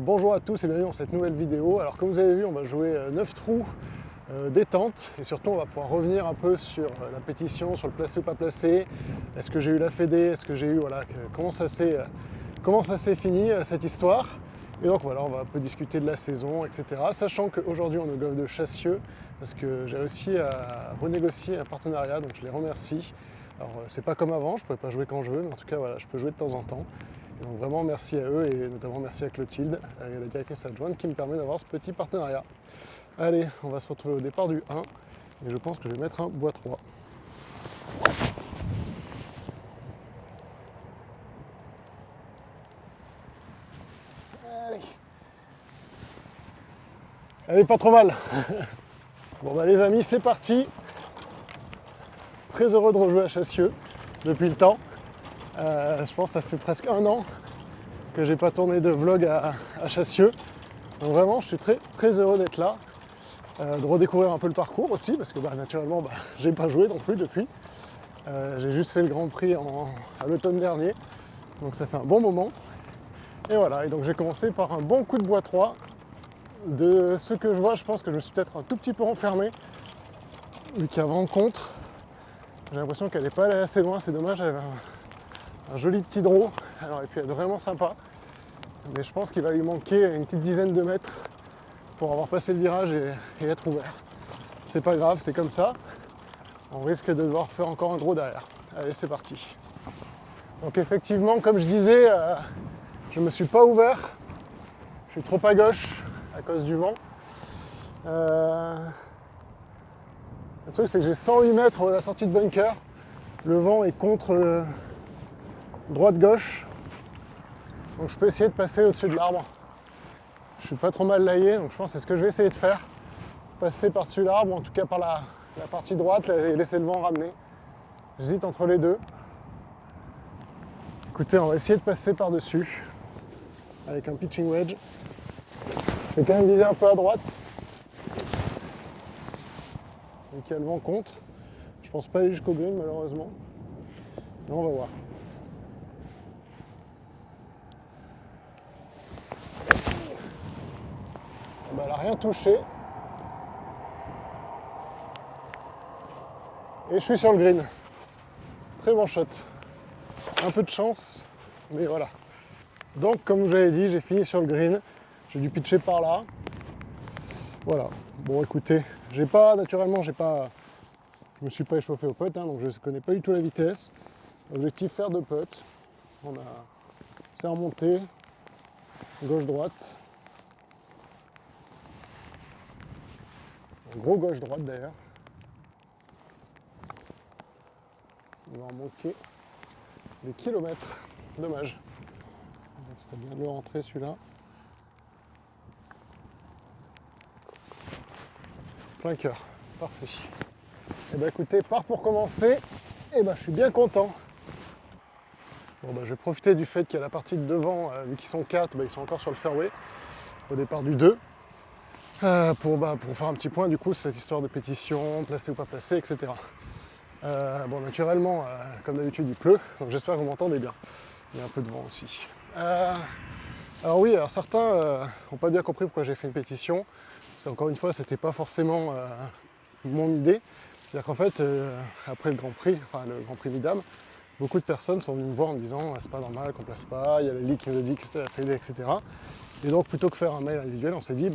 Bonjour à tous et bienvenue dans cette nouvelle vidéo. Alors comme vous avez vu, on va jouer 9 trous détente et surtout on va pouvoir revenir un peu sur la pétition, sur le placé ou pas placé. Est-ce que j'ai eu la fédé, est-ce que j'ai eu, voilà, comment ça s'est fini cette histoire. Et donc voilà, on va un peu discuter de la saison, etc. Sachant qu'aujourd'hui on est au golf de Chassieux parce que j'ai réussi à renégocier un partenariat, donc je les remercie. Alors c'est pas comme avant, je ne pourrais pas jouer quand je veux, mais en tout cas voilà, je peux jouer de temps en temps. Donc vraiment merci à eux et notamment merci à Clotilde, la directrice adjointe, qui me permet d'avoir ce petit partenariat. Allez, on va se retrouver au départ du 1 et je pense que je vais mettre un bois 3. Allez. Elle est pas trop mal. Bon bah les amis, c'est parti. Très heureux de rejouer à Chassieux depuis le temps. Je pense que ça fait presque un an que j'ai pas tourné de vlog à Chassieux. Donc vraiment, je suis très heureux d'être là, de redécouvrir un peu le parcours aussi, parce que naturellement, j'ai pas joué non plus depuis. J'ai juste fait le Grand Prix à l'automne dernier, donc ça fait un bon moment. Et voilà, et donc j'ai commencé par un bon coup de bois 3. De ce que je vois, je pense que je me suis peut-être un tout petit peu renfermé, vu qu'il y a vent contre. J'ai l'impression qu'elle n'est pas allée assez loin, c'est dommage, elle avait un joli petit draw, elle aurait pu être vraiment sympa. Mais je pense qu'il va lui manquer une petite dizaine de mètres pour avoir passé le virage et être ouvert. C'est pas grave, c'est comme ça. On risque de devoir faire encore un draw derrière. Allez, c'est parti. Donc effectivement, comme je disais, je me suis pas ouvert. Je suis trop à gauche à cause du vent. Le truc, c'est que j'ai 108 mètres de la sortie de bunker. Le vent est contre droite-gauche. Donc je peux essayer de passer au-dessus de l'arbre. Je suis pas trop mal laillé, donc je pense que c'est ce que je vais essayer de faire. Passer par-dessus l'arbre, ou en tout cas par la partie droite, et laisser le vent ramener. J'hésite entre les deux. Écoutez, on va essayer de passer par-dessus avec un pitching wedge. Je vais quand même viser un peu à droite. Donc il y a le vent contre. Je pense pas aller jusqu'au green malheureusement. Mais on va voir. Elle n'a rien touché. Et je suis sur le green. Très bon shot. Un peu de chance, mais voilà. Donc comme je l'avais dit, j'ai fini sur le green. J'ai dû pitcher par là. Voilà. Bon écoutez, je me suis pas échauffé au putt, donc je ne connais pas du tout la vitesse. Objectif faire 2 putts. C'est remonté, gauche-droite. Un gros gauche-droite d'ailleurs. Il va en manquer des kilomètres. Dommage. Ça serait bien de le rentrer celui-là. Plein cœur. Parfait. Et écoutez, part pour commencer. Et je suis bien content. Bon je vais profiter du fait qu'il y a la partie de devant, vu qu'ils sont 4, ils sont encore sur le fairway au départ du 2. Pour faire un petit point du coup cette histoire de pétition, placé ou pas placé, etc. Naturellement, comme d'habitude il pleut, donc j'espère que vous m'entendez bien. Il y a un peu de vent aussi. Alors certains n'ont pas bien compris pourquoi j'ai fait une pétition. Encore une fois, c'était pas forcément mon idée. C'est-à-dire qu'en fait, après le Grand Prix Vidam, beaucoup de personnes sont venues me voir en me disant c'est pas normal qu'on place pas, il y a la ligue qui nous a dit que c'était la fédé, etc. Et donc plutôt que faire un mail individuel, on s'est dit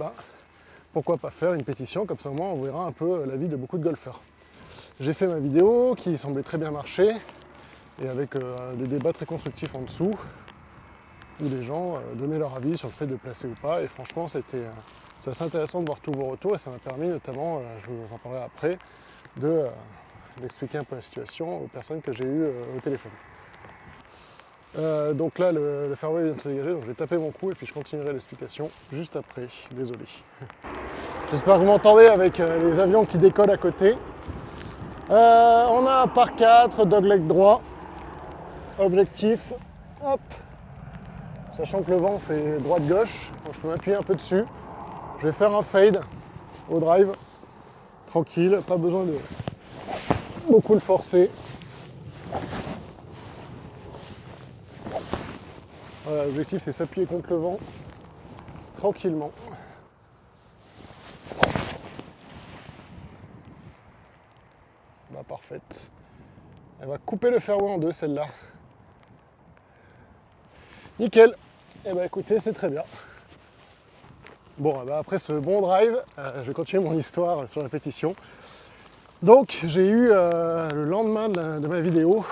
pourquoi pas faire une pétition, comme ça au moins on verra un peu l'avis de beaucoup de golfeurs. J'ai fait ma vidéo qui semblait très bien marcher, et avec des débats très constructifs en dessous, où les gens donnaient leur avis sur le fait de placer ou pas, et franchement c'était assez intéressant de voir tous vos retours, et ça m'a permis notamment, je vous en parlerai après, d'expliquer un peu la situation aux personnes que j'ai eues au téléphone. Donc là le fairway vient de se dégager, donc je vais taper mon coup et puis je continuerai l'explication juste après, désolé. J'espère que vous m'entendez avec les avions qui décollent à côté. On a un par 4, dogleg droit, objectif, hop, sachant que le vent fait droite-gauche, donc je peux m'appuyer un peu dessus. Je vais faire un fade au drive, tranquille, pas besoin de beaucoup le forcer. Voilà, l'objectif c'est s'appuyer contre le vent tranquillement. Bah parfaite. Elle va couper le fairway en deux, celle-là. Nickel. Et bah écoutez, c'est très bien. Bon, bah après ce bon drive, je vais continuer mon histoire sur la pétition. Donc j'ai eu le lendemain de ma vidéo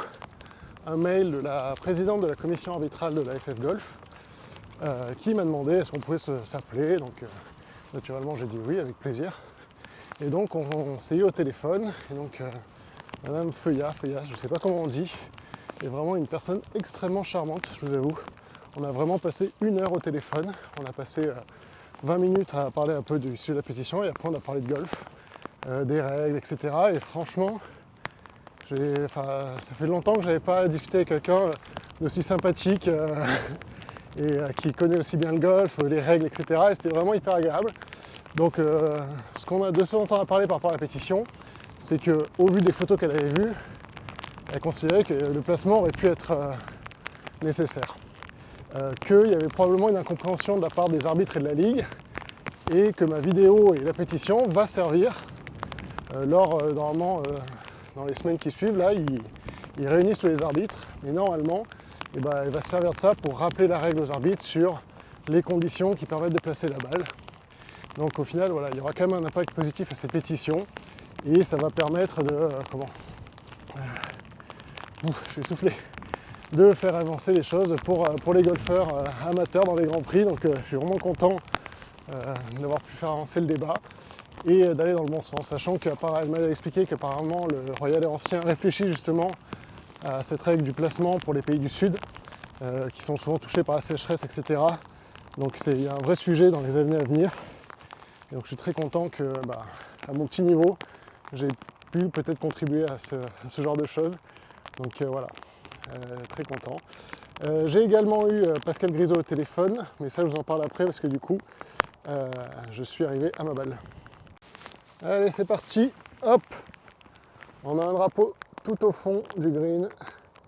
un mail de la présidente de la commission arbitrale de la FF Golf qui m'a demandé est-ce qu'on pouvait s'appeler. Donc naturellement j'ai dit oui avec plaisir. Et donc on s'est eu au téléphone. Et donc Madame Feuillat, je ne sais pas comment on dit, est vraiment une personne extrêmement charmante, je vous avoue. On a vraiment passé 1 heure au téléphone. On a passé 20 minutes à parler un peu du sujet de la pétition et après on a parlé de golf, des règles, etc. Et franchement, ça fait longtemps que je n'avais pas discuté avec quelqu'un d'aussi sympathique et qui connaît aussi bien le golf, les règles, etc. Et c'était vraiment hyper agréable. Donc ce dont on a parlé par rapport à la pétition, c'est qu'au vu des photos qu'elle avait vues, elle considérait que le placement aurait pu être nécessaire. Qu'il y avait probablement une incompréhension de la part des arbitres et de la Ligue, et que ma vidéo et la pétition va servir normalement, dans les semaines qui suivent, là, ils réunissent tous les arbitres, et normalement, elle va servir de ça pour rappeler la règle aux arbitres sur les conditions qui permettent de placer la balle. Donc au final, voilà, il y aura quand même un impact positif à ces pétitions, et ça va permettre de, je suis essoufflé, de faire avancer les choses pour les golfeurs amateurs dans les grands prix. Donc je suis vraiment content d'avoir pu faire avancer le débat et d'aller dans le bon sens, sachant qu'elle m'a expliqué qu'apparemment le Royal Air Ancien réfléchit justement à cette règle du placement pour les pays du Sud, qui sont souvent touchés par la sécheresse, etc. Donc il y a un vrai sujet dans les années à venir. Et donc je suis très content que, à mon petit niveau, j'ai pu peut-être contribuer à ce genre de choses. Donc voilà, très content. J'ai également eu Pascal Grisot au téléphone, mais ça je vous en parle après parce que du coup, je suis arrivé à ma balle. Allez, c'est parti, hop. On a un drapeau tout au fond du green.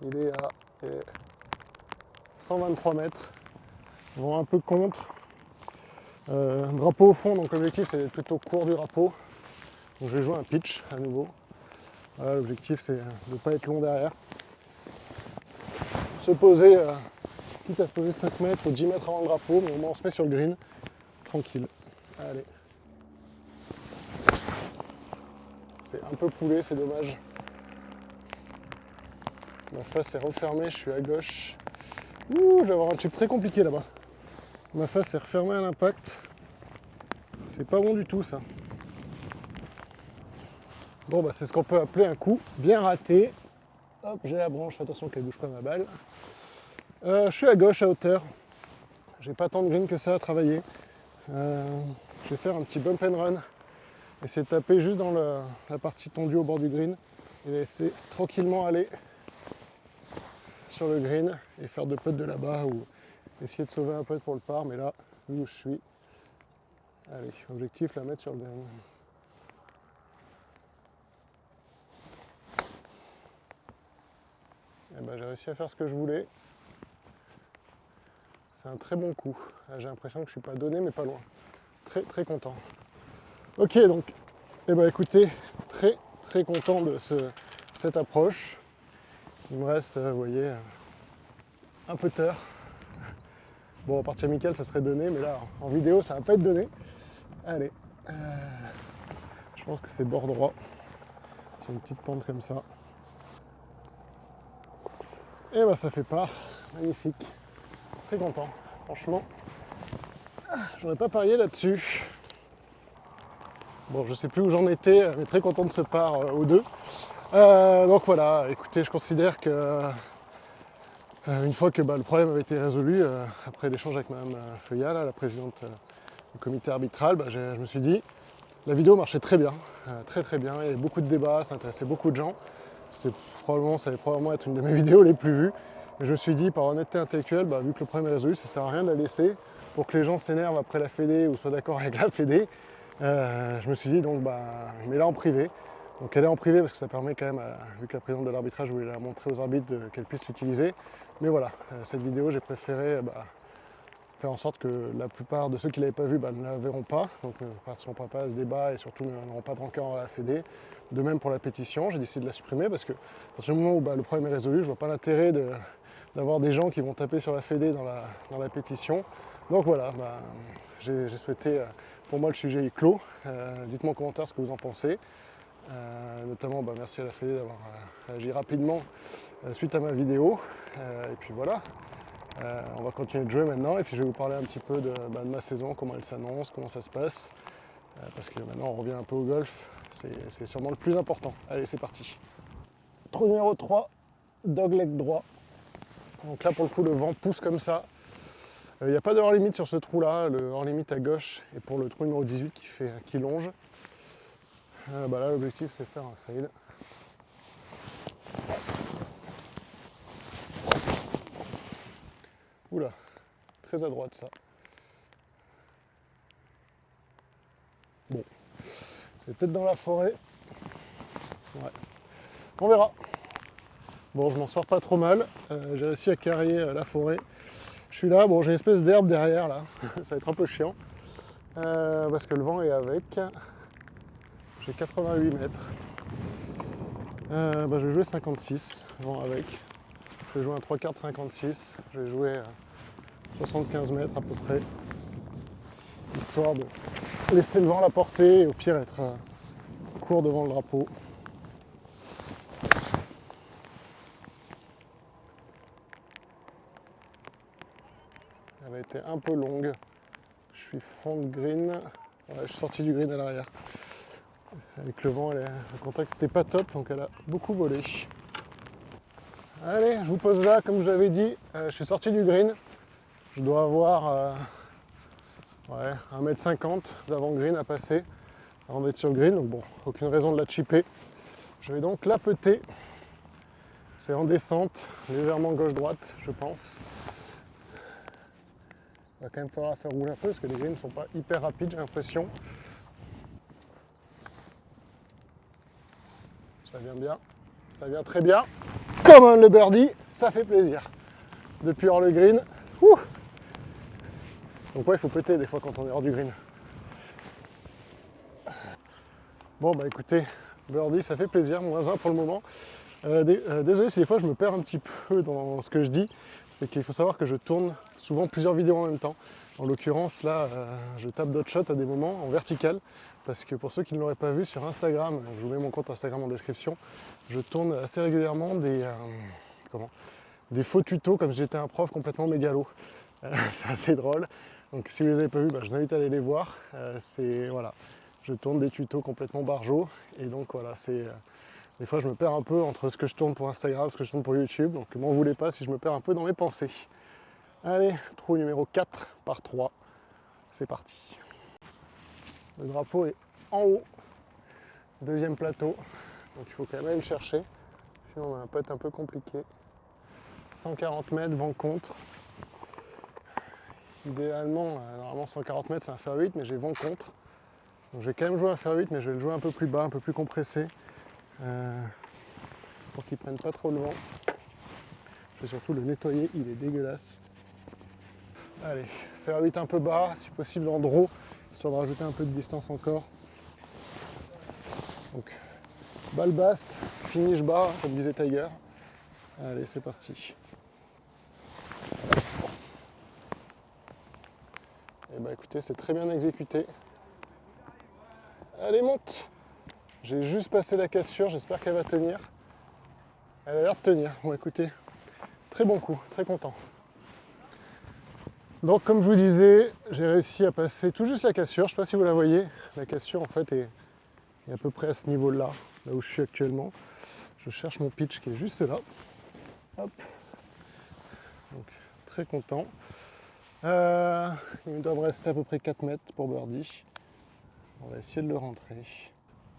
Il est à 123 mètres. Vent un peu contre. Drapeau au fond, donc l'objectif c'est d'être plutôt court du drapeau. Donc je vais jouer un pitch à nouveau. Voilà, l'objectif c'est de ne pas être long derrière. Se poser, quitte à se poser 5 mètres ou 10 mètres avant le drapeau, mais au moins on se met sur le green. Tranquille. Allez. C'est un peu poulé, c'est dommage. Ma face est refermée, je suis à gauche. Ouh, je vais avoir un chip très compliqué là-bas. Ma face est refermée à l'impact. C'est pas bon du tout ça. Bon bah c'est ce qu'on peut appeler un coup bien raté. Hop, j'ai la branche, fais attention qu'elle bouge pas ma balle. Je suis à gauche à hauteur. J'ai pas tant de green que ça à travailler. Je vais faire un petit bump and run. Essayer de taper juste dans la partie tendue au bord du green. Et laisser tranquillement aller sur le green et faire 2 putts de là-bas ou essayer de sauver un putt pour le par. Mais là, vu où je suis, allez, objectif la mettre sur le green. Et ben, j'ai réussi à faire ce que je voulais. C'est un très bon coup. J'ai l'impression que je suis pas donné mais pas loin. Très très content. Ok, donc écoutez, très content de cette approche. Il me reste, vous voyez, un putter. Bon, en partie amicale ça serait donné, mais là en vidéo ça va pas être donné. Allez, je pense que c'est bord droit. J'ai une petite pente comme ça. Et bah ça fait part, magnifique. Très content, franchement. J'aurais pas parié là-dessus. Bon, je sais plus où j'en étais, mais très content de ce par aux deux. Donc voilà, écoutez, je considère que une fois que le problème avait été résolu, après l'échange avec Mme Feuillat, la présidente du comité arbitral, je me suis dit, la vidéo marchait très bien, très bien, il y avait beaucoup de débats, ça intéressait beaucoup de gens. Ça allait probablement être une de mes vidéos les plus vues. Mais je me suis dit, par honnêteté intellectuelle, vu que le problème est résolu, ça ne sert à rien de la laisser pour que les gens s'énervent après la Fédé ou soient d'accord avec la Fédé. Je me suis dit, donc, mets-la en privé. Donc elle est en privé parce que ça permet quand même, vu que la présidente de l'arbitrage voulait la montrer aux arbitres, qu'elle puisse l'utiliser. Mais voilà, cette vidéo, j'ai préféré faire en sorte que la plupart de ceux qui ne l'avaient pas vu ne la verront pas, donc ne participeront pas à ce débat et surtout n'auront pas de rancœur à la Fédé. De même pour la pétition, j'ai décidé de la supprimer parce que à partir du moment où le problème est résolu, je ne vois pas l'intérêt d'avoir des gens qui vont taper sur la Fédé dans la pétition. Donc voilà, j'ai souhaité, pour moi le sujet est clos. Dites-moi en commentaire ce que vous en pensez. Notamment merci à la Fédé d'avoir réagi rapidement suite à ma vidéo. Et puis voilà, on va continuer de jouer maintenant et puis je vais vous parler un petit peu de ma saison, comment elle s'annonce, comment ça se passe. Parce que maintenant on revient un peu au golf, c'est sûrement le plus important. Allez, c'est parti. Trou numéro 3, dogleg droit. Donc là pour le coup le vent pousse comme ça. Il n'y a pas de hors limite sur ce trou là, le hors limite à gauche est pour le trou numéro 18 qui longe. Là l'objectif c'est faire un fade. Oula, très à droite ça. Bon, c'est peut-être dans la forêt. Ouais, on verra. Bon, je m'en sors pas trop mal. J'ai réussi à carrer la forêt. Je suis là, bon, j'ai une espèce d'herbe derrière là. Ça va être un peu chiant. Parce que le vent est avec. J'ai 88 mètres. Je vais jouer 56, vent avec. Je vais jouer un 3 quarts 56. Je vais jouer 75 mètres à peu près. Histoire de laisser le vent la porter et au pire être court devant le drapeau. Elle a été un peu longue. Je suis fond de green. Ouais, je suis sorti du green à l'arrière. Avec le vent, le contact n'était pas top, donc elle a beaucoup volé. Allez, je vous pose là, comme je l'avais dit, je suis sorti du green. Je dois avoir 1m50 d'avant green à passer avant d'être sur le green, donc bon, aucune raison de la chipper. Je vais donc la peter. C'est en descente, légèrement gauche-droite, je pense. Il va quand même falloir la faire rouler un peu parce que les greens ne sont pas hyper rapides, j'ai l'impression. Ça vient bien, ça vient très bien. Comme le birdie, ça fait plaisir. Depuis hors le green, ouh. Donc ouais, il faut péter des fois quand on est hors du green. Bon écoutez, birdie, ça fait plaisir, -1 pour le moment. Désolé si des fois je me perds un petit peu dans ce que je dis, c'est qu'il faut savoir que je tourne souvent plusieurs vidéos en même temps. En l'occurrence là, je tape d'autres shots à des moments en vertical, parce que pour ceux qui ne l'auraient pas vu sur Instagram, donc je vous mets mon compte Instagram en description, je tourne assez régulièrement des faux tutos comme si j'étais un prof complètement mégalo. C'est assez drôle, donc si vous ne les avez pas vus, je vous invite à aller les voir. Voilà, je tourne des tutos complètement barjots, et donc voilà, des fois, je me perds un peu entre ce que je tourne pour Instagram, ce que je tourne pour YouTube, donc ne m'en voulez pas si je me perds un peu dans mes pensées. Allez, trou numéro 4 par 3, c'est parti. Le drapeau est en haut, deuxième plateau, donc il faut quand même aller le chercher, sinon on a un putt un peu compliqué. 140 mètres, vent contre. Idéalement, normalement 140 mètres c'est un fairway 8, mais j'ai vent contre. Donc je vais quand même jouer un fairway 8, mais je vais le jouer un peu plus bas, un peu plus compressé. Pour qu'il ne prenne pas trop le vent. Je vais surtout le nettoyer, il est dégueulasse. Allez, faire 8 un peu bas, si possible en draw, histoire de rajouter un peu de distance encore. Donc, balle basse, finish bas, comme disait Tiger. Allez, c'est parti. Et écoutez, c'est très bien exécuté. Allez, monte! J'ai juste passé la cassure, j'espère qu'elle va tenir. Elle a l'air de tenir. Bon, écoutez, très bon coup, très content. Donc comme je vous disais, j'ai réussi à passer tout juste la cassure. Je ne sais pas si vous la voyez. La cassure en fait est à peu près à ce niveau-là, là où je suis actuellement. Je cherche mon pitch qui est juste là. Hop. Donc très content. Il me doit me rester à peu près 4 mètres pour birdie. On va essayer de le rentrer.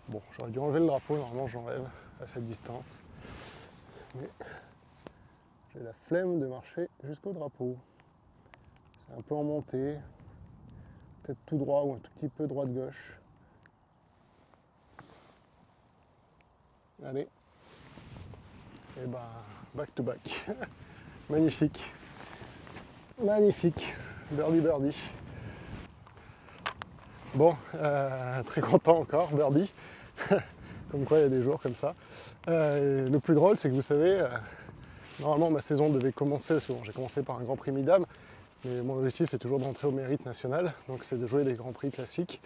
Bon, j'aurais dû enlever le drapeau, normalement j'enlève à cette distance. Mais j'ai la flemme de marcher jusqu'au drapeau. C'est un peu en montée, peut-être tout droit ou un tout petit peu droite-gauche. Allez. Et back to back. Magnifique. Magnifique. birdie, birdie. Bon, très content encore, birdie. Comme quoi il y a des jours comme ça. Le plus drôle, c'est que vous savez, normalement ma saison devait commencer, parce que bon, j'ai commencé par un Grand Prix Midam, mais mon objectif c'est toujours de rentrer au mérite national, donc c'est de jouer des Grands Prix classiques.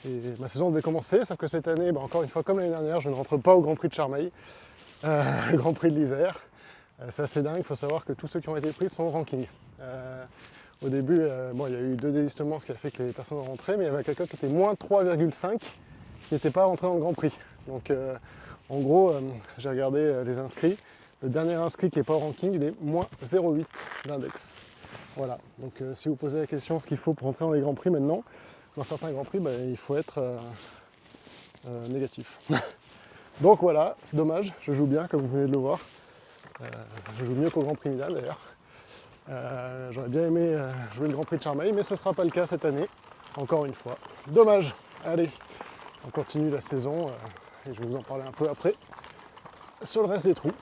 Et ma saison devait commencer, sauf que cette année, encore une fois comme l'année dernière, je ne rentre pas au Grand Prix de Charmeil, le Grand Prix de l'Isère. C'est assez dingue, il faut savoir que tous ceux qui ont été pris sont au ranking. Au début, il y a eu 2 désistements, ce qui a fait que les personnes ont rentré, mais il y avait quelqu'un qui était moins 3,5 qui n'était pas rentré dans le Grand Prix. Donc en gros, j'ai regardé les inscrits. Le dernier inscrit qui n'est pas au ranking, il est moins 0,8 d'index. Voilà, donc si vous posez la question ce qu'il faut pour rentrer dans les Grands Prix maintenant, dans certains Grands Prix, il faut être négatif. Donc voilà, c'est dommage, je joue bien comme vous venez de le voir. Je joue mieux qu'au Grand Prix Midam d'ailleurs. J'aurais bien aimé jouer le Grand Prix de Charmeil, mais ce ne sera pas le cas cette année, encore une fois. Dommage. Allez, on continue la saison et je vais vous en parler un peu après sur le reste des trous.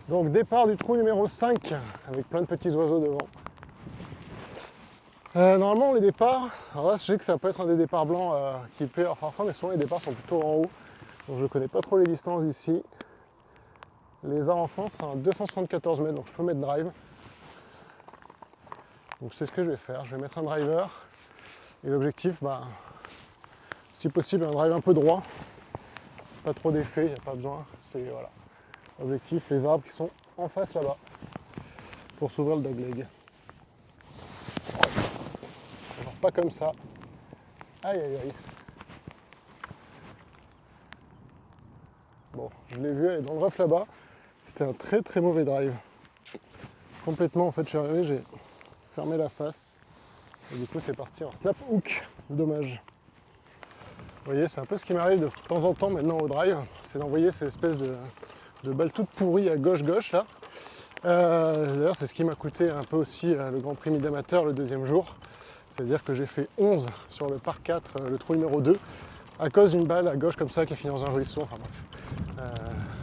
Donc départ du trou numéro 5 avec plein de petits oiseaux devant. Normalement les départs, alors là je sais que ça peut être un des départs blancs qui plaît parfois, mais souvent les départs sont plutôt en haut. Donc je ne connais pas trop les distances ici. Les arts enfants c'est un 274 mètres, donc je peux mettre drive. Donc c'est ce que je vais faire, je vais mettre un driver et l'objectif, si possible un drive un peu droit, pas trop d'effet, il n'y a pas besoin, c'est voilà. L'objectif, les arbres qui sont en face là-bas pour s'ouvrir le dogleg. Alors pas comme ça, aïe aïe aïe. Bon, je l'ai vu, elle est dans le rough là-bas, c'était un très très mauvais drive. Complètement en fait, je suis arrivé, j'ai fermé la face. Et du coup c'est parti en snap hook, dommage. Vous voyez, c'est un peu ce qui m'arrive de temps en temps maintenant au drive, c'est d'envoyer ces espèces de balles toutes pourries à gauche-gauche là. D'ailleurs c'est ce qui m'a coûté un peu aussi le Grand Prix Mid-Amateur le deuxième jour. C'est-à-dire que j'ai fait 11 sur le par 4, le trou numéro 2, à cause d'une balle à gauche comme ça qui a fini dans un ruisseau. Enfin bref,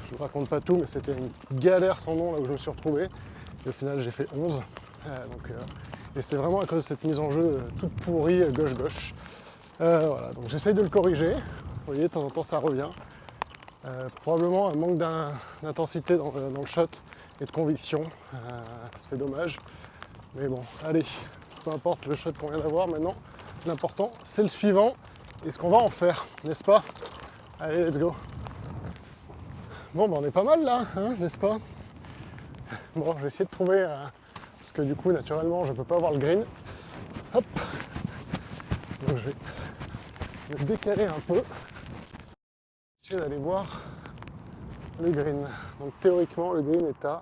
je ne vous raconte pas tout, mais c'était une galère sans nom là où je me suis retrouvé. Et au final j'ai fait 11. Et c'était vraiment à cause de cette mise en jeu toute pourrie gauche-gauche. Voilà, donc j'essaye de le corriger. Vous voyez, de temps en temps ça revient. Probablement un manque d'intensité dans le shot et de conviction. C'est dommage. Mais bon, allez, peu importe le shot qu'on vient d'avoir maintenant, l'important c'est le suivant et ce qu'on va en faire, n'est-ce pas? Allez, let's go. Bon, on est pas mal là, hein, n'est-ce pas? Bon, je vais essayer de trouver, parce que du coup, naturellement, je ne peux pas avoir le green. Hop. Donc je vais me décaler un peu. Essayer d'aller voir le green. Donc théoriquement, le green est à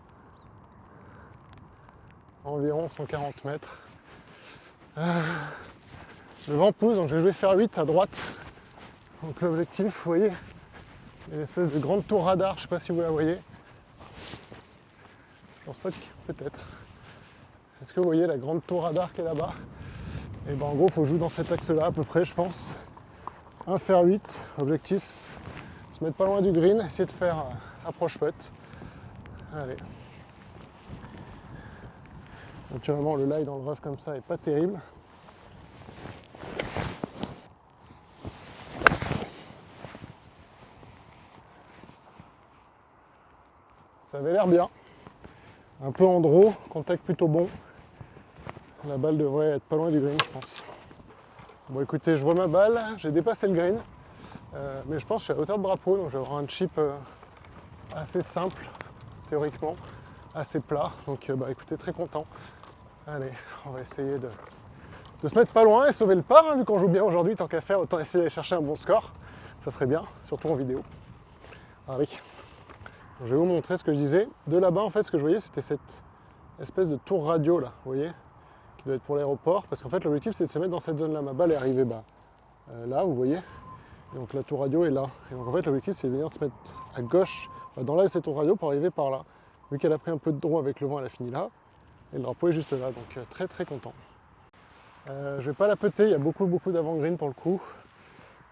environ 140 mètres. Le vent pousse, donc je vais jouer faire 8 à droite. Donc l'objectif, vous voyez, il y a une espèce de grande tour radar, je ne sais pas si vous la voyez. Je pense pas que... peut-être. Est-ce que vous voyez la grande tour radar qui est là-bas? Et en gros, il faut jouer dans cet axe-là à peu près, je pense. Un faire 8, objectif, se mettre pas loin du green, essayer de faire approche putt. Allez. Naturellement, le lie dans le rough comme ça est pas terrible. Ça avait l'air bien. Un peu en draw, contact plutôt bon. La balle devrait être pas loin du green, je pense. Bon, écoutez, je vois ma balle, j'ai dépassé le green. Mais je pense que je suis à hauteur de drapeau, donc je vais avoir un chip assez simple, théoriquement, assez plat. Donc écoutez, très content. Allez, on va essayer de se mettre pas loin et sauver le par, hein, vu qu'on joue bien aujourd'hui, tant qu'à faire, autant essayer d'aller chercher un bon score. Ça serait bien, surtout en vidéo. Ah oui. Donc, je vais vous montrer ce que je disais. De là-bas, en fait, ce que je voyais, c'était cette espèce de tour radio, là, vous voyez, qui doit être pour l'aéroport. Parce qu'en fait, l'objectif, c'est de se mettre dans cette zone-là. Ma balle est arrivée là, vous voyez. Et donc la tour radio est là. Et donc en fait l'objectif c'est de venir se mettre à gauche, dans l'axe de cette tour radio pour arriver par là. Vu qu'elle a pris un peu de draw avec le vent, elle a fini là. Et le drapeau est juste là, donc très très content. Je vais pas la peter, il y a beaucoup d'avant-green pour le coup.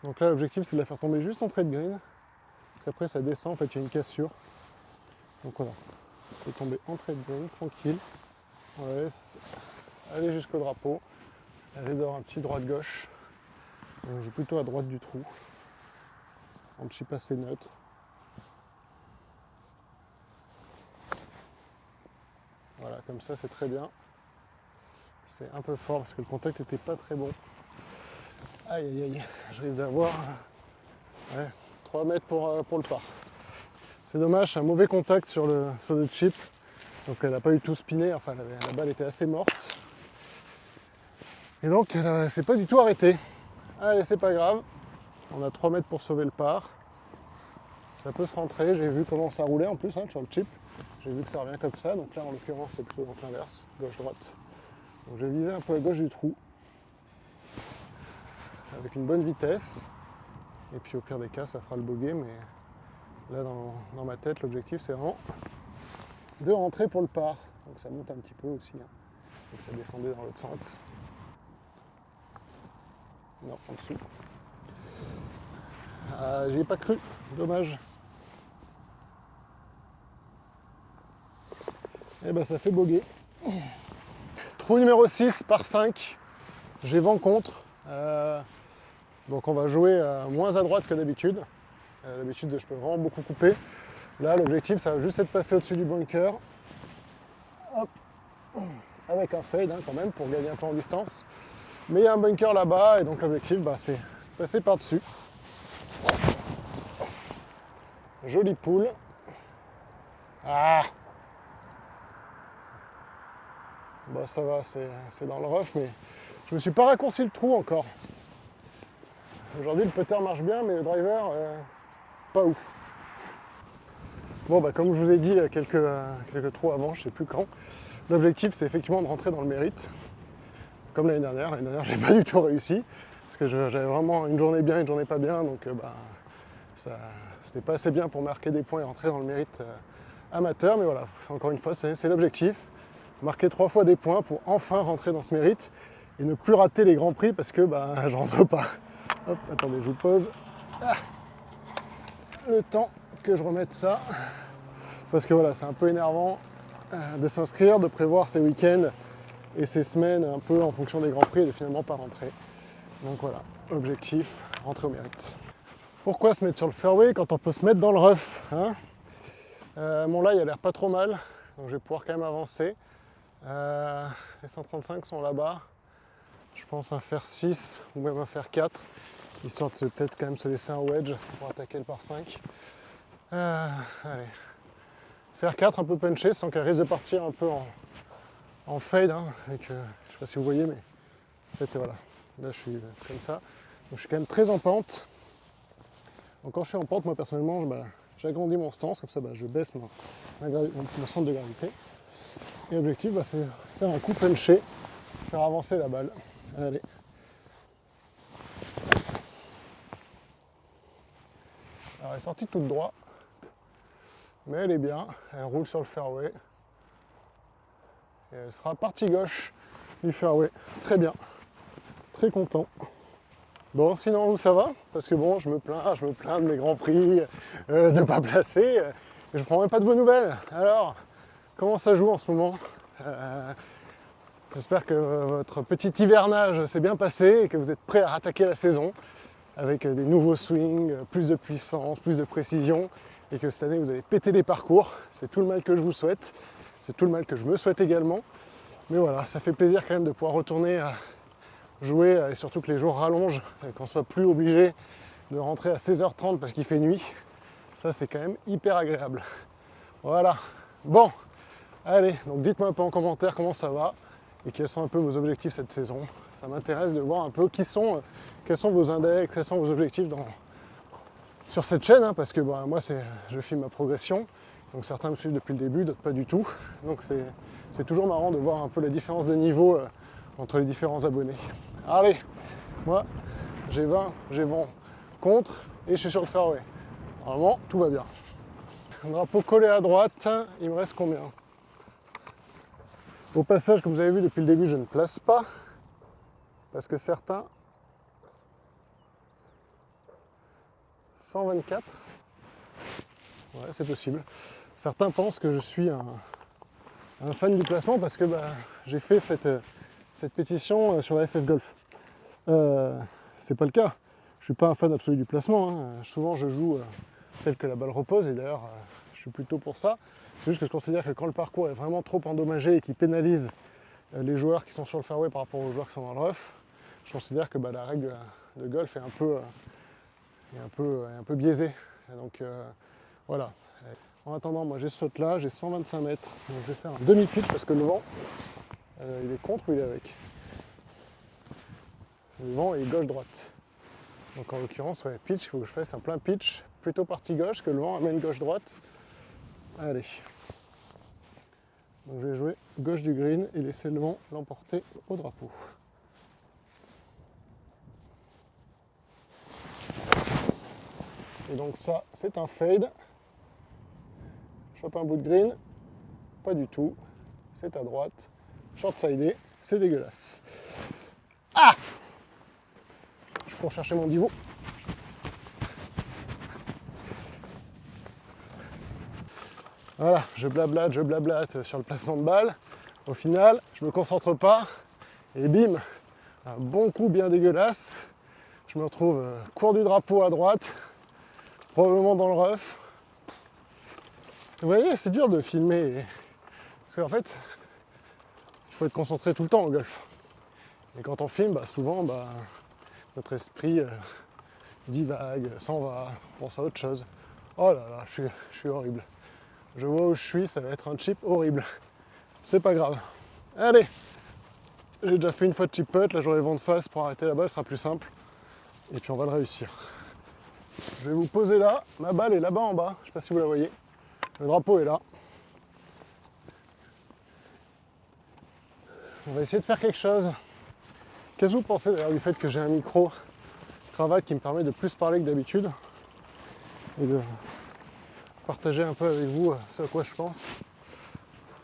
Donc là l'objectif c'est de la faire tomber juste entrée de green. Parce qu'après ça descend, en fait il y a une cassure. Donc voilà, on peut tomber entrée de green, tranquille. On la laisse aller jusqu'au drapeau. Elle risque d'avoir un petit droite-gauche. Donc je vais plutôt à droite du trou. En chip assez neutre. Voilà, comme ça c'est très bien. C'est un peu fort parce que le contact n'était pas très bon. Aïe aïe aïe, je risque d'avoir 3 mètres pour le par. C'est dommage, c'est un mauvais contact sur le chip. Donc elle n'a pas eu tout spiné, enfin la balle était assez morte. Et donc elle ne s'est pas du tout arrêtée. Allez, c'est pas grave. On a 3 mètres pour sauver le par. Ça peut se rentrer, j'ai vu comment ça roulait en plus hein, sur le chip. J'ai vu que ça revient comme ça, donc là en l'occurrence c'est plutôt dans l'inverse, gauche-droite. Donc je vais viser un peu à gauche du trou, avec une bonne vitesse. Et puis au pire des cas ça fera le bogey, mais là dans ma tête l'objectif c'est vraiment de rentrer pour le par. Donc ça monte un petit peu aussi, hein. Donc ça descendait dans l'autre sens. Non, en dessous. J'y ai pas cru, dommage. Et ben ça fait bogey. Trou numéro 6 par 5. J'ai vent contre. Donc on va jouer moins à droite que d'habitude. D'habitude je peux vraiment beaucoup couper. Là l'objectif ça va juste être passer au-dessus du bunker. Hop. Avec un fade hein, quand même pour gagner un peu en distance. Mais il y a un bunker là-bas et donc l'objectif c'est passer par-dessus. Jolie poule. Ah. Bah ça va, c'est dans le rough, mais je me suis pas raccourci le trou encore. Aujourd'hui le putter marche bien, mais le driver, pas ouf. Bon bah comme je vous ai dit quelques trous avant, je sais plus quand, l'objectif c'est effectivement de rentrer dans le mérite. Comme l'année dernière j'ai pas du tout réussi, parce que j'avais vraiment une journée bien, une journée pas bien, donc c'était pas assez bien pour marquer des points et rentrer dans le mérite amateur, mais voilà, encore une fois c'est l'objectif. Marquer 3 fois des points pour enfin rentrer dans ce mérite et ne plus rater les grands prix parce que je rentre pas. Hop, attendez, je vous pose. Ah, le temps que je remette ça. Parce que voilà, c'est un peu énervant de s'inscrire, de prévoir ses week-ends et ses semaines un peu en fonction des grands prix et de finalement pas rentrer. Donc voilà, objectif, rentrer au mérite. Pourquoi se mettre sur le fairway quand on peut se mettre dans le rough hein mon lie a l'air pas trop mal, donc je vais pouvoir quand même avancer. Les 135 sont là-bas. Je pense à faire 6 ou même à faire 4, histoire de peut-être quand même se laisser un wedge pour attaquer le par 5. Allez. Faire 4 un peu punché sans qu'elle risque de partir un peu en fade. Hein, avec, je sais pas si vous voyez, mais en fait voilà. Là je suis comme ça. Donc, je suis quand même très en pente. Donc quand je suis en pente, moi personnellement, j'agrandis mon stance, comme ça je baisse mon centre de gravité. Et l'objectif, c'est faire un coup punché, faire avancer la balle. Allez. Alors elle est sortie toute droite, mais elle est bien, elle roule sur le fairway. Et elle sera partie gauche du fairway. Très bien, très content. Bon, sinon vous ça va, parce que bon, je me plains de mes grands prix, de ne pas placer, et je prends même pas de bonnes nouvelles. Alors, comment ça joue en ce moment J'espère que votre petit hivernage s'est bien passé et que vous êtes prêts à rattaquer la saison avec des nouveaux swings, plus de puissance, plus de précision et que cette année vous allez péter les parcours. C'est tout le mal que je vous souhaite, c'est tout le mal que je me souhaite également. Mais voilà, ça fait plaisir quand même de pouvoir retourner à jouer et surtout que les jours rallongent et qu'on soit plus obligé de rentrer à 16h30 parce qu'il fait nuit. Ça c'est quand même hyper agréable. Voilà, bon, allez, donc dites-moi un peu en commentaire comment ça va et quels sont un peu vos objectifs cette saison. Ça m'intéresse de voir un peu quels sont vos index, quels sont vos objectifs sur cette chaîne, hein, parce que moi je filme ma progression, donc certains me suivent depuis le début, d'autres pas du tout. Donc c'est toujours marrant de voir un peu la différence de niveau entre les différents abonnés. Allez, moi j'ai 20, j'ai vent contre et je suis sur le fairway. Normalement tout va bien. Drapeau collé à droite, il me reste combien? Au passage, comme vous avez vu depuis le début, je ne place pas, parce que certains... 124, ouais c'est possible. Certains pensent que je suis un fan du placement parce que j'ai fait cette pétition sur la FF Golf. C'est pas le cas. Je suis pas un fan absolu du placement, hein. Souvent je joue tel que la balle repose, et d'ailleurs je suis plutôt pour ça. C'est juste que je considère que quand le parcours est vraiment trop endommagé et qu'il pénalise les joueurs qui sont sur le fairway par rapport aux joueurs qui sont dans le rough, je considère que la règle de golf est un peu biaisée. Et donc voilà. En attendant, moi j'ai ce saute là, j'ai 125 mètres, donc je vais faire un demi-pitch parce que le vent, il est contre ou il est avec? Le vent est gauche-droite. Donc en l'occurrence, ouais, pitch, il faut que je fasse un plein pitch, plutôt partie gauche, que le vent amène gauche-droite. Allez. Donc je vais jouer gauche du green et laisser le vent l'emporter au drapeau. Et donc ça, c'est un fade. Je chope un bout de green. Pas du tout. C'est à droite. Short-sidé. C'est dégueulasse. Ah! Je cours chercher mon pivot. Voilà, je blablate sur le placement de balle. Au final, je me concentre pas. Et bim! Un bon coup bien dégueulasse. Je me retrouve court du drapeau à droite. Probablement dans le rough. Vous voyez, c'est dur de filmer. Parce qu'en fait, il faut être concentré tout le temps au golf. Et quand on filme, souvent, notre esprit divague, s'en va, pense à autre chose. Oh là là, je suis horrible. Je vois où je suis, ça va être un chip horrible. C'est pas grave. Allez, j'ai déjà fait une fois de chip putt, là j'aurai vent de face pour arrêter la balle, ce sera plus simple. Et puis on va le réussir. Je vais vous poser là, ma balle est là-bas en bas, je sais pas si vous la voyez. Le drapeau est là. On va essayer de faire quelque chose. Qu'est-ce que vous pensez d'ailleurs du fait que j'ai un micro cravate qui me permet de plus parler que d'habitude et de partager un peu avec vous ce à quoi je pense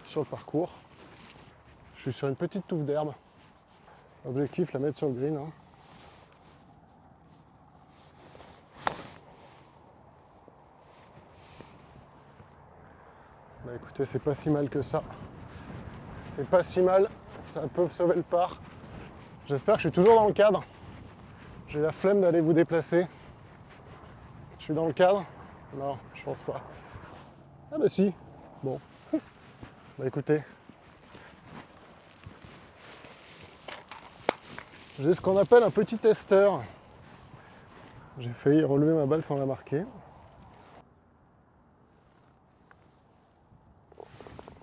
sur le parcours. Je suis sur une petite touffe d'herbe. Objectif, la mettre sur le green. Hein. Écoutez, c'est pas si mal que ça. C'est pas si mal, ça peut sauver le par. J'espère que je suis toujours dans le cadre. J'ai la flemme d'aller vous déplacer. Je suis dans le cadre? Non, je pense pas. Ah bah si. Bon. Écoutez. J'ai ce qu'on appelle un petit testeur. J'ai failli relever ma balle sans la marquer.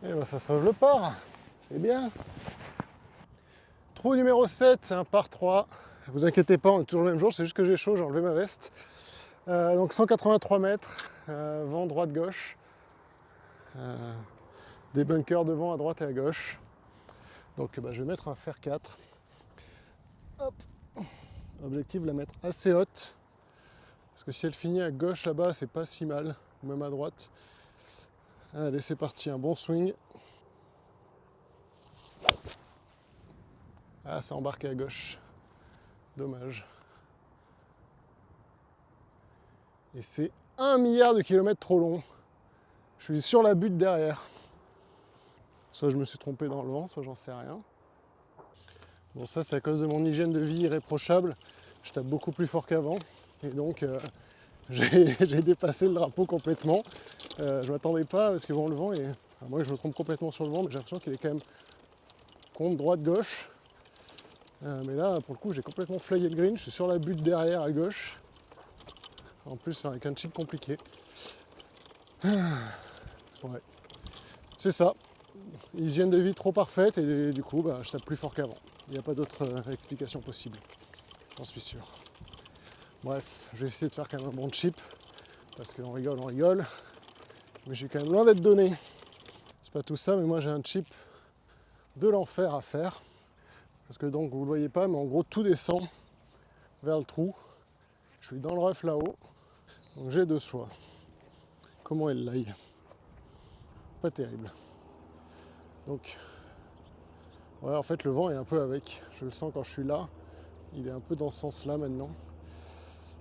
Et ça sauve le par. C'est bien. Trou numéro 7, c'est un par 3. Vous inquiétez pas, on est toujours le même jour, c'est juste que j'ai chaud, j'ai enlevé ma veste. Donc 183 mètres, vent droite-gauche. Des bunkers devant à droite et à gauche. Donc je vais mettre un fer 4. Hop. Objectif de la mettre assez haute. Parce que si elle finit à gauche là-bas, c'est pas si mal. Ou même à droite. Allez, c'est parti, un bon swing. Ah, ça embarque à gauche. Dommage. Et c'est 1 milliard de kilomètres trop long. Je suis sur la butte derrière. Soit je me suis trompé dans le vent, soit j'en sais rien. Bon, ça c'est à cause de mon hygiène de vie irréprochable. Je tape beaucoup plus fort qu'avant. Et donc j'ai dépassé le drapeau complètement. Je m'attendais pas parce que bon, le vent est... Enfin, moi je me trompe complètement sur le vent, mais j'ai l'impression qu'il est quand même contre droite-gauche. Mais là, pour le coup, j'ai complètement flayé le green. Je suis sur la butte derrière à gauche. En plus, avec un chip compliqué. Ouais. C'est ça. Hygiène de vie trop parfaite et du coup, je tape plus fort qu'avant. Il n'y a pas d'autre explication possible. J'en suis sûr. Bref, je vais essayer de faire quand même un bon chip. Parce qu'on rigole, on rigole. Mais je suis quand même loin d'être donné. C'est pas tout ça, mais moi j'ai un chip de l'enfer à faire. Parce que donc, vous ne le voyez pas, mais en gros, tout descend vers le trou. Je suis dans le rough là-haut. Donc j'ai deux choix. Comment elle l'aille? Pas terrible. Donc, ouais, en fait, le vent est un peu avec. Je le sens quand je suis là. Il est un peu dans ce sens-là maintenant.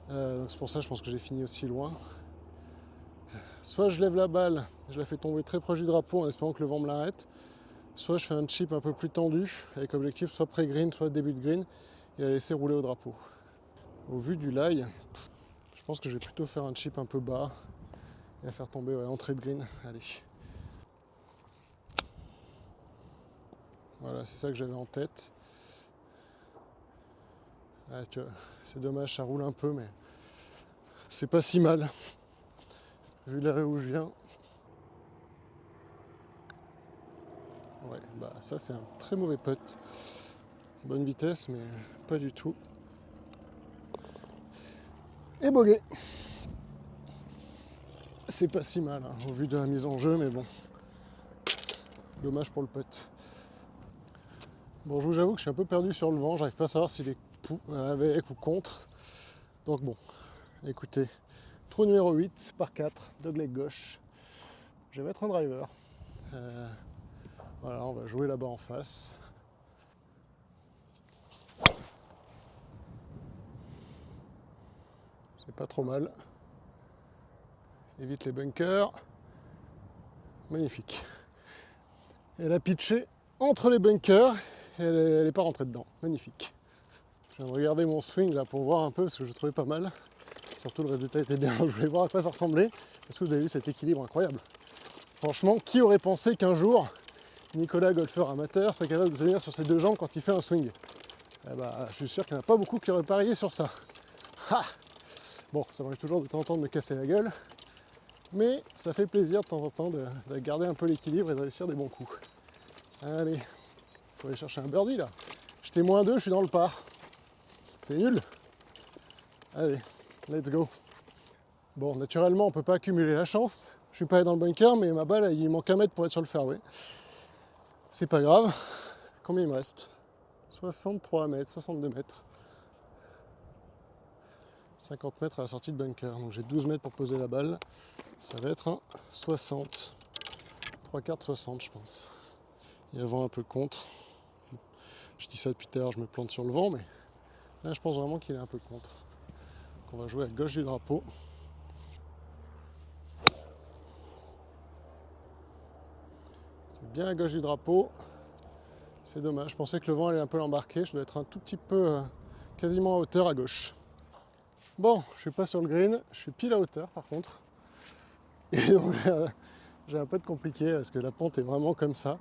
Donc c'est pour ça, je pense que j'ai fini aussi loin. Soit je lève la balle, je la fais tomber très proche du drapeau en espérant que le vent me l'arrête. soit je fais un chip un peu plus tendu, avec objectif soit pré-green, soit début de green, et la laisser rouler au drapeau. Au vu du lie, je pense que je vais plutôt faire un chip un peu bas, et à faire tomber entrée de green. Allez. Voilà, c'est ça que j'avais en tête. Ah, tu vois, c'est dommage, ça roule un peu, mais c'est pas si mal, vu l'arrêt où je viens. Ouais, bah ça c'est un très mauvais putt. Bonne vitesse, mais pas du tout. Et bogey. C'est pas si mal, hein, au vu de la mise en jeu, mais bon. Dommage pour le putt. Bon, je vous avoue que je suis un peu perdu sur le vent, j'arrive pas à savoir s'il est avec ou contre. Donc bon, écoutez, trou numéro 8 par 4, dogleg gauche. Je vais mettre un driver. Voilà, on va jouer là-bas en face. C'est pas trop mal. Évite les bunkers. Magnifique. Elle a pitché entre les bunkers et elle n'est pas rentrée dedans. Magnifique. Je viens de regarder mon swing là pour voir un peu parce que je le trouvais pas mal. Surtout le résultat était bien. Je voulais voir à quoi ça ressemblait. Est-ce que vous avez vu cet équilibre incroyable? Franchement, qui aurait pensé qu'un jour, Nicolas, golfeur amateur, serait capable de tenir sur ses deux jambes quand il fait un swing? Eh bah, je suis sûr qu'il n'y en a pas beaucoup qui auraient parié sur ça. Ha! Bon, ça m'arrive toujours de temps en temps de me casser la gueule. Mais ça fait plaisir de temps en temps de garder un peu l'équilibre et de réussir des bons coups. Allez, faut aller chercher un birdie là. J'étais -2, je suis dans le par. C'est nul. Allez, let's go. Bon, naturellement, on peut pas accumuler la chance. Je suis pas allé dans le bunker, mais ma balle, il manque 1 mètre pour être sur le fairway. C'est pas grave. Combien il me reste? 63 mètres, 62 mètres. 50 mètres à la sortie de bunker. Donc j'ai 12 mètres pour poser la balle. Ça va être un 60. 3/4 60, je pense. Il y a vent un peu contre. Je dis ça depuis tout à l'heure, je me plante sur le vent, mais là, je pense vraiment qu'il est un peu contre. Donc on va jouer à gauche du drapeau. C'est bien à gauche du drapeau. C'est dommage. Je pensais que le vent allait un peu l'embarquer. Je dois être un tout petit peu, quasiment à hauteur à gauche. Bon, je suis pas sur le green. Je suis pile à hauteur, par contre. Et donc, j'ai un peu de compliqué parce que la pente est vraiment comme ça.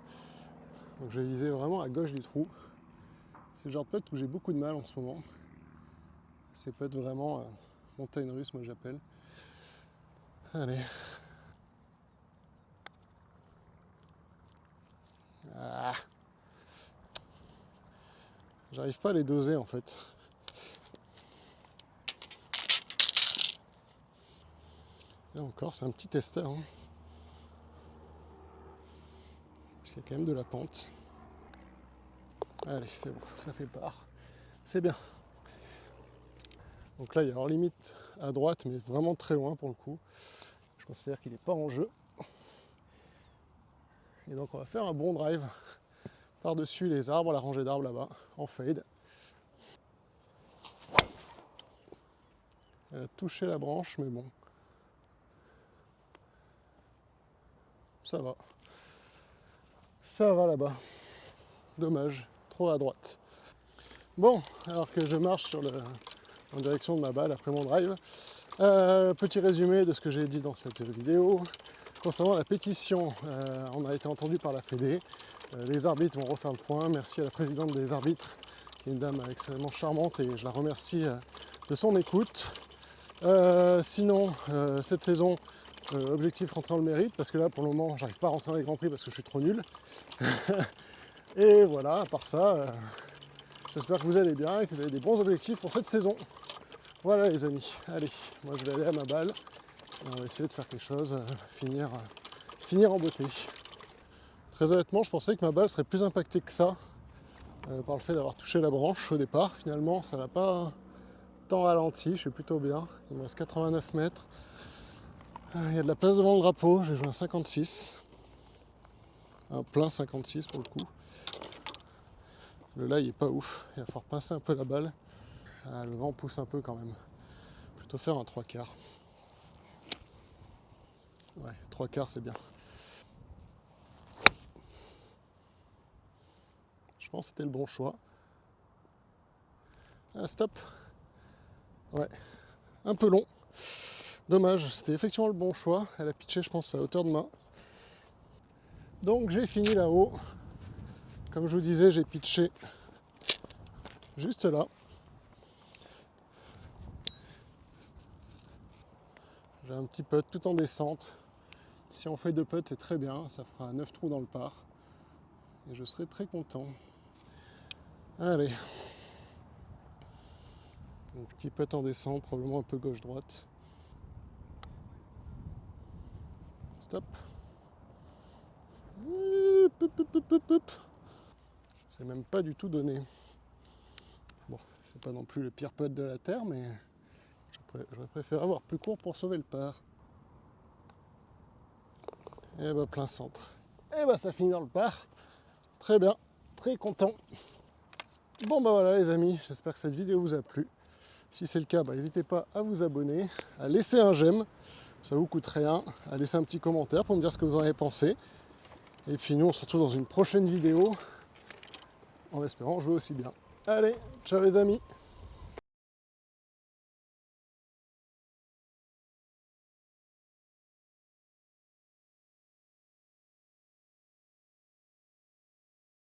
Donc je vais viser vraiment à gauche du trou. C'est le genre de putt où j'ai beaucoup de mal en ce moment. C'est putt vraiment montagne russe, moi j'appelle. Allez. Ah. J'arrive pas à les doser en fait. Là encore, c'est un petit testeur. Hein. Parce qu'il y a quand même de la pente. Allez, c'est bon, ça fait part. C'est bien. Donc là, il y a hors limite à droite, mais vraiment très loin pour le coup. Je considère qu'il n'est pas en jeu. Et donc on va faire un bon drive par-dessus les arbres, la rangée d'arbres là-bas, en fade. Elle a touché la branche, mais bon. Ça va. Ça va là-bas. Dommage, trop à droite. Bon, alors que je marche en direction de ma balle après mon drive. Petit résumé de ce que j'ai dit dans cette vidéo. Concernant la pétition, on a été entendu par la Fédé. Les arbitres vont refaire le point. Merci à la présidente des arbitres, qui est une dame extrêmement charmante et je la remercie de son écoute. Sinon, cette saison, objectif rentrer dans le mérite, parce que là pour le moment j'arrive pas à rentrer dans les grands prix parce que je suis trop nul. Et voilà, à part ça, j'espère que vous allez bien et que vous avez des bons objectifs pour cette saison. Voilà les amis, allez, moi je vais aller à ma balle et on va essayer de faire quelque chose, finir en beauté. Très honnêtement, je pensais que ma balle serait plus impactée que ça par le fait d'avoir touché la branche au départ. Finalement, ça n'a pas tant ralenti, je suis plutôt bien. Il me reste 89 mètres. Il y a de la place devant le drapeau, j'ai joué un 56. Un plein 56 pour le coup. Le là, il est pas ouf, il va falloir pincer un peu la balle. Ah, le vent pousse un peu quand même. Plutôt faire un 3/4. Ouais, 3/4 c'est bien. Je pense que c'était le bon choix. Ah, stop. Ouais, un peu long. Dommage, c'était effectivement le bon choix. Elle a pitché, je pense, à hauteur de main. Donc j'ai fini là-haut. Comme je vous disais, j'ai pitché juste là. J'ai un petit putt tout en descente. Si on fait 2 putts, c'est très bien. Ça fera 9 trous dans le par. Et je serai très content. Allez. Donc petit putt en descente, probablement un peu gauche-droite. Stop. C'est même pas du tout donné. Bon, c'est pas non plus le pire putt de la terre, mais j'aurais préféré avoir plus court pour sauver le par. Et bah plein centre. Et bah ça finit dans le par. Très bien, très content. Bon bah voilà les amis, j'espère que cette vidéo vous a plu. Si c'est le cas, bah, n'hésitez pas à vous abonner, à laisser un j'aime, ça vous coûte rien, à laisser un petit commentaire pour me dire ce que vous en avez pensé. Et puis nous on se retrouve dans une prochaine vidéo en espérant jouer aussi bien. Allez, ciao les amis!